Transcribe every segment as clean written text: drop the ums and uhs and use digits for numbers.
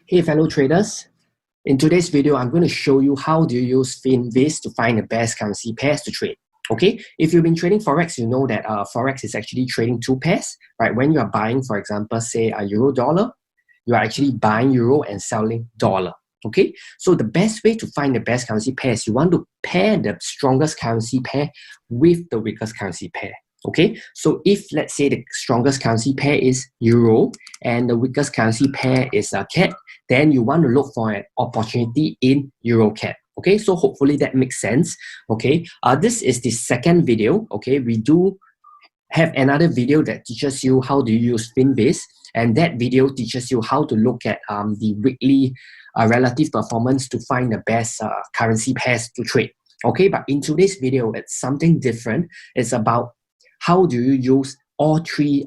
Hey fellow traders, in today's video, I'm going to show you how do you use Finviz to find the best currency pairs to trade. Okay, if you've been trading Forex, you know that Forex is actually trading two pairs, right? When you are buying, for example, say a euro dollar, you are actually buying euro and selling dollar. Okay, so the best way to find the best currency pairs, you want to pair the strongest currency pair with the weakest currency pair. Okay, so if let's say the strongest currency pair is euro and the weakest currency pair is CAD, then you want to look for an opportunity in euro CAD. Okay, so hopefully that makes sense. Okay, this is the second video. Okay, we do have another video that teaches you how to use Finviz, and that video teaches you how to look at the weekly relative performance to find the best currency pairs to trade. Okay, but in today's video, it's something different. It's about how do you use all three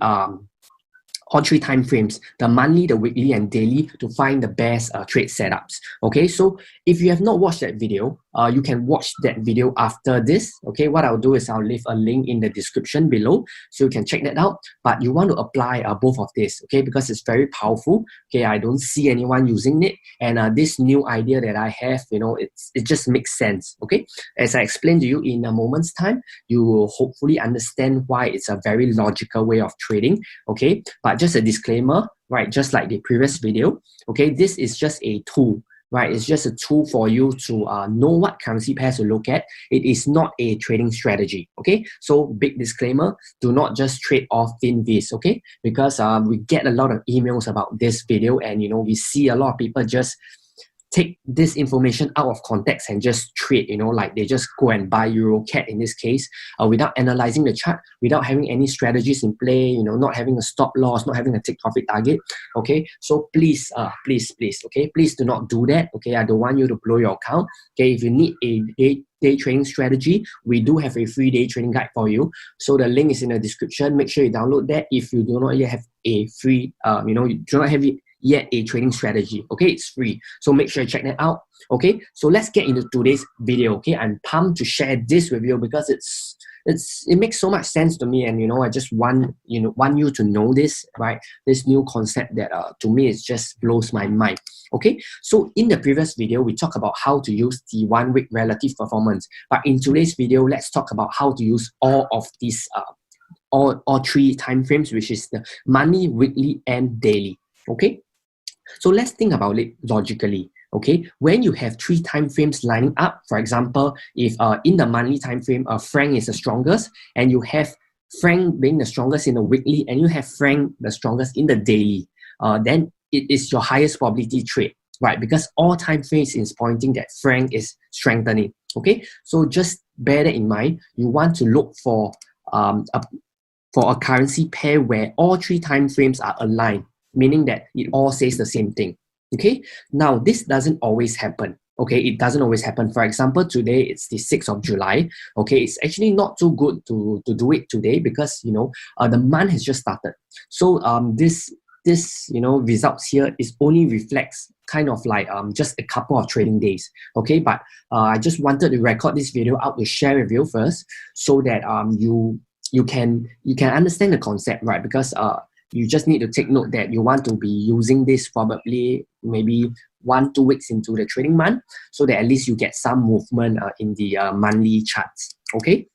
time frames, the monthly, the weekly, and daily, to find the best trade setups. Okay, so if you have not watched that video, you can watch that video after this. Okay, what I'll do is I'll leave a link in the description below so you can check that out. But you want to apply both of this, okay, because it's very powerful. Okay, I don't see anyone using it, and this new idea that I have, you know, it just makes sense. Okay, as I explained to you in a moment's time, you will hopefully understand why it's a very logical way of trading. Okay, but just a disclaimer, right? Just like the previous video, okay, this is just a tool, right? It's just a tool for you to know what currency pairs to look at. It is not a trading strategy, okay? So big disclaimer, do not just trade off Finviz, okay? Because we get a lot of emails about this video, and you know, we see a lot of people just take this information out of context and just trade, you know, like they just go and buy euro CAD in this case, without analyzing the chart, without having any strategies in play, you know, not having a stop loss, not having a take profit target. Okay, so please, okay, please do not do that. Okay, I don't want you to blow your account. Okay, if you need a day trading strategy, we do have a free day trading guide for you. So the link is in the description. Make sure you download that if you do not yet have a free, you do not have it yet a trading strategy. Okay, it's free, so make sure you check that out. Okay, so let's get into today's video. Okay, I'm pumped to share this with you because it makes so much sense to me, and you know, I just want you to know this, right? This new concept that to me it just blows my mind. Okay, so in the previous video we talked about how to use the 1 week relative performance, but in today's video let's talk about how to use all of these all three time frames, which is the monthly, weekly, and daily. Okay, so let's think about it logically. Okay, when you have three time frames lining up, for example, if in the monthly time frame, franc is the strongest, and you have franc being the strongest in the weekly, and you have franc the strongest in the daily, then it is your highest probability trade, right? Because all time frames is pointing that franc is strengthening. Okay, so just bear that in mind. You want to look for a currency pair where all three time frames are aligned, meaning that it all says the same thing. Okay, now this doesn't always happen. Okay, it doesn't always happen. For example, today it's the 6th of July. Okay, it's actually not too good to do it today because, you know, the month has just started. So this you know, results here is only reflects kind of like just a couple of trading days. Okay, but I just wanted to record this video out to share with you first, so that you can understand the concept, right? Because you just need to take note that you want to be using this probably maybe 1-2 weeks into the trading month, so that at least you get some movement in the monthly charts. Okay,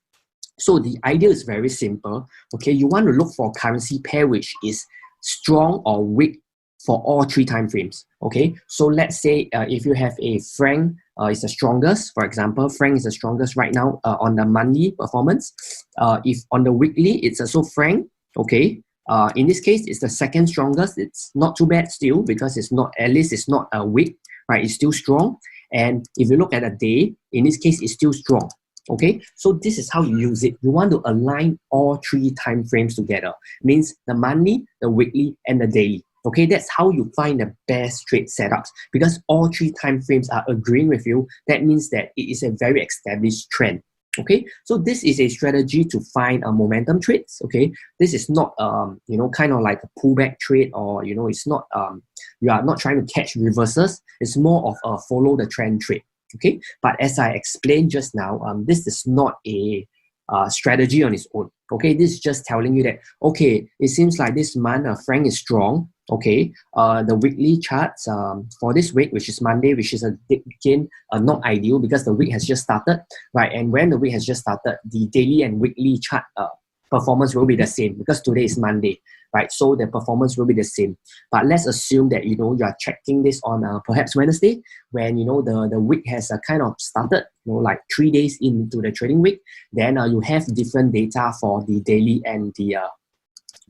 so the idea is very simple. Okay, you want to look for a currency pair which is strong or weak for all three time frames. Okay, so let's say if you have a franc is the strongest, for example, franc is the strongest right now on the monthly performance. If on the weekly it's also franc. Okay, in this case, it's the second strongest. It's not too bad still, because it's not, at least it's not weak, right? It's still strong. And if you look at a day, in this case, it's still strong. Okay, so this is how you use it. You want to align all three time frames together. Means the monthly, the weekly, and the daily. Okay, that's how you find the best trade setups, because all three time frames are agreeing with you. That means that it is a very established trend. Okay, so this is a strategy to find momentum trades. Okay, this is not you know, kind of like a pullback trade, or you know, it's not you are not trying to catch reversals. It's more of a follow the trend trade. Okay, but as I explained just now, this is not a strategy on its own. Okay, this is just telling you that, okay, it seems like this month franc is strong. Okay, the weekly charts for this week, which is Monday, which is again not ideal because the week has just started, right? And when the week has just started, the daily and weekly chart performance will be the same because today is Monday, right? So the performance will be the same. But let's assume that you are checking this on perhaps Wednesday, when the week has kind of started, like 3 days into the trading week. Then you have different data for the daily and the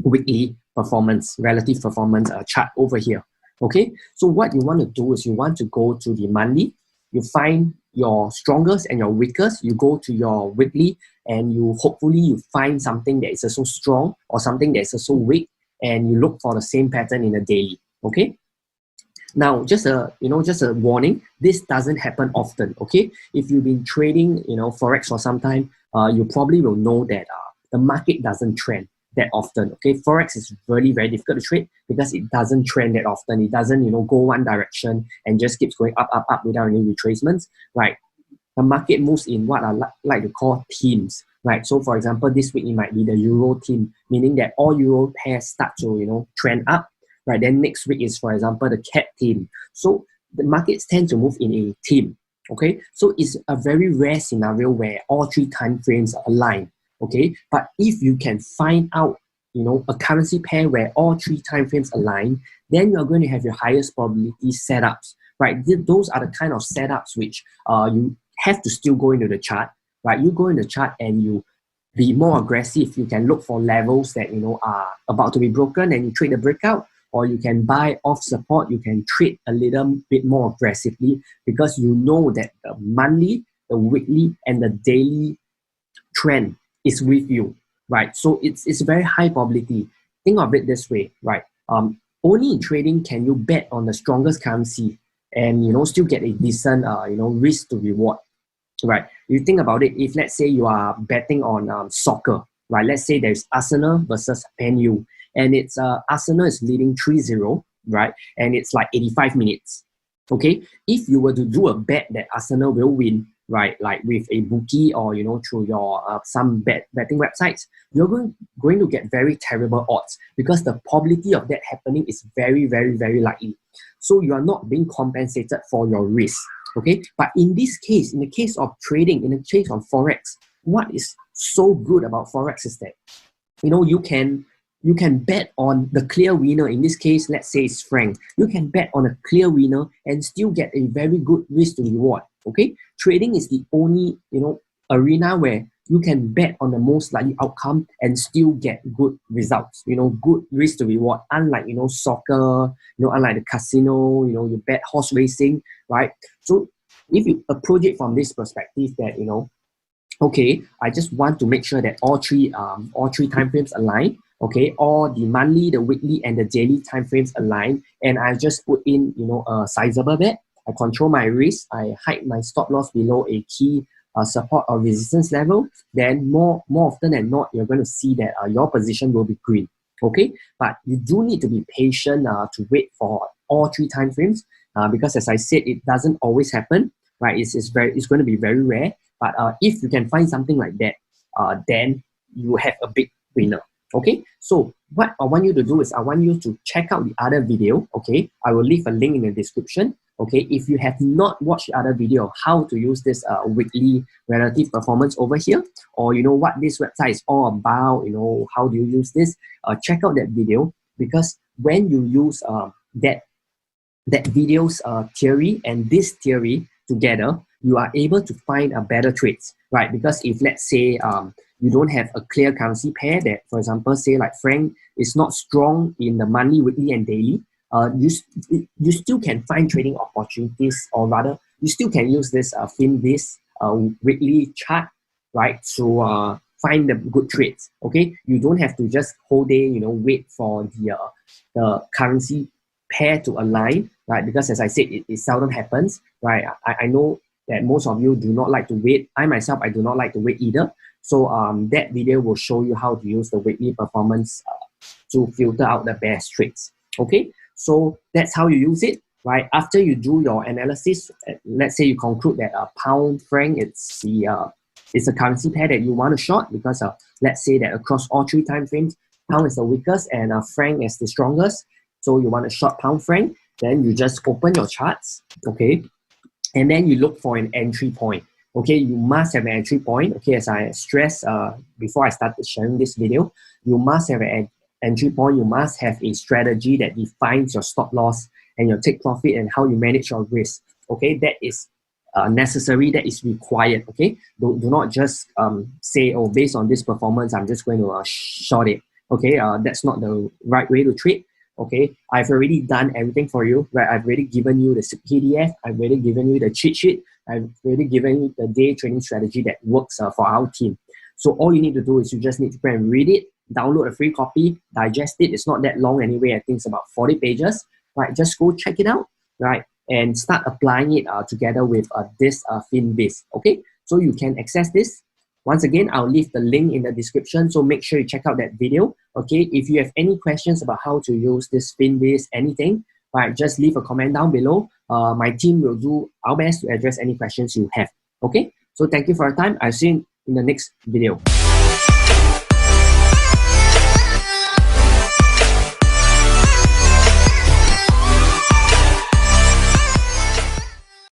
weekly performance, relative performance chart over here. Okay, so what you want to do is you want to go to the monthly, you find your strongest and your weakest, you go to your weekly, and hopefully you find something that is also strong or something that is also weak, and you look for the same pattern in the daily. Okay, now just a warning, this doesn't happen often. Okay, if you've been trading Forex for some time, you probably will know that the market doesn't trend that often. Okay, Forex is really very difficult to trade because it doesn't trend that often. It doesn't go one direction and just keeps going up without any retracements, right? The market moves in what I like to call themes, right? So for example, this week it might be the Euro theme, meaning that all Euro pairs start to trend up, right? Then next week is, for example, the cat theme. So the markets tend to move in a theme. Okay, so it's a very rare scenario where all three time frames align. Okay, but if you can find out a currency pair where all three time frames align, then you're going to have your highest probability setups, right? Those are the kind of setups which you have to still go into the chart, right? You go in the chart and you be more aggressive. You can look for levels that are about to be broken and you trade the breakout, or you can buy off support. You can trade a little bit more aggressively because you know that the monthly, the weekly, and the daily trend is with you, right? So it's very high probability. Think of it this way, right? Only in trading can you bet on the strongest currency and still get a decent risk to reward, right? You think about it. If let's say you are betting on soccer, right? Let's say there's Arsenal versus MU, and it's Arsenal is leading 3-0, right? And it's like 85 minutes. Okay, if you were to do a bet that Arsenal will win, right, like with a bookie or through your some betting websites, you're going to get very terrible odds because the probability of that happening is very, very, very likely. So you are not being compensated for your risk. Okay, but in this case, in the case of trading, in the case of Forex, what is so good about Forex is that you can bet on the clear winner. In this case, let's say it's Frank. You can bet on a clear winner and still get a very good risk to reward. Okay, trading is the only arena where you can bet on the most likely outcome and still get good results. Good risk to reward. Unlike soccer, unlike the casino, you bet horse racing, right? So if you approach it from this perspective, that okay, I just want to make sure that all three time frames align. Okay, all the monthly, the weekly, and the daily time frames align, and I just put in a sizable bet. I control my risk. I hide my stop loss below a key support or resistance level. Then more often than not, you're going to see that your position will be green. Okay, but you do need to be patient to wait for all three time frames because, as I said, it doesn't always happen. Right? It's going to be very rare. But if you can find something like that, then you have a big winner. Okay, so what I want you to do is I want you to check out the other video. Okay, I will leave a link in the description. Okay, if you have not watched the other video of how to use this weekly relative performance over here, or what this website is all about, how do you use this, check out that video, because when you use that video's theory and this theory together, you are able to find a better trades, right? Because if let's say you don't have a clear currency pair that, for example, say like Frank is not strong in the monthly, weekly, and daily, you still can find trading opportunities, or rather, you still can use this Finviz weekly chart, right, to find the good trades. Okay, you don't have to just whole day, wait for the currency pair to align, right? Because as I said, it seldom happens, right? I know that most of you do not like to wait. I myself, I do not like to wait either. So that video will show you how to use the weekly performance to filter out the best trades. Okay, so that's how you use it, right? After you do your analysis, let's say you conclude that pound franc, it's a currency pair that you want to short, because let's say that across all three time frames, pound is the weakest and franc is the strongest. So you want a short pound franc, then you just open your charts, okay? And then you look for an entry point. Okay, you must have an entry point. Okay, as I stressed before I started sharing this video, you must have an entry point. You must have a strategy that defines your stop loss and your take profit and how you manage your risk. Okay, that is necessary, that is required. Okay, do not just say, oh, based on this performance, I'm just going to short it. Okay, that's not the right way to trade. Okay, I've already done everything for you, right? I've already given you the PDF, I've already given you the cheat sheet, I've already given you the day trading strategy that works for our team. So all you need to do is you just need to go and read it, download a free copy, digest it. It's not that long anyway. I think it's about 40 pages, right? Just go check it out, right? And start applying it together with this Finviz, okay? So you can access this. Once again, I'll leave the link in the description, so make sure you check out that video, okay? If you have any questions about how to use this Finviz, anything, right, just leave a comment down below. My team will do our best to address any questions you have, okay? So thank you for your time. I'll see you in the next video.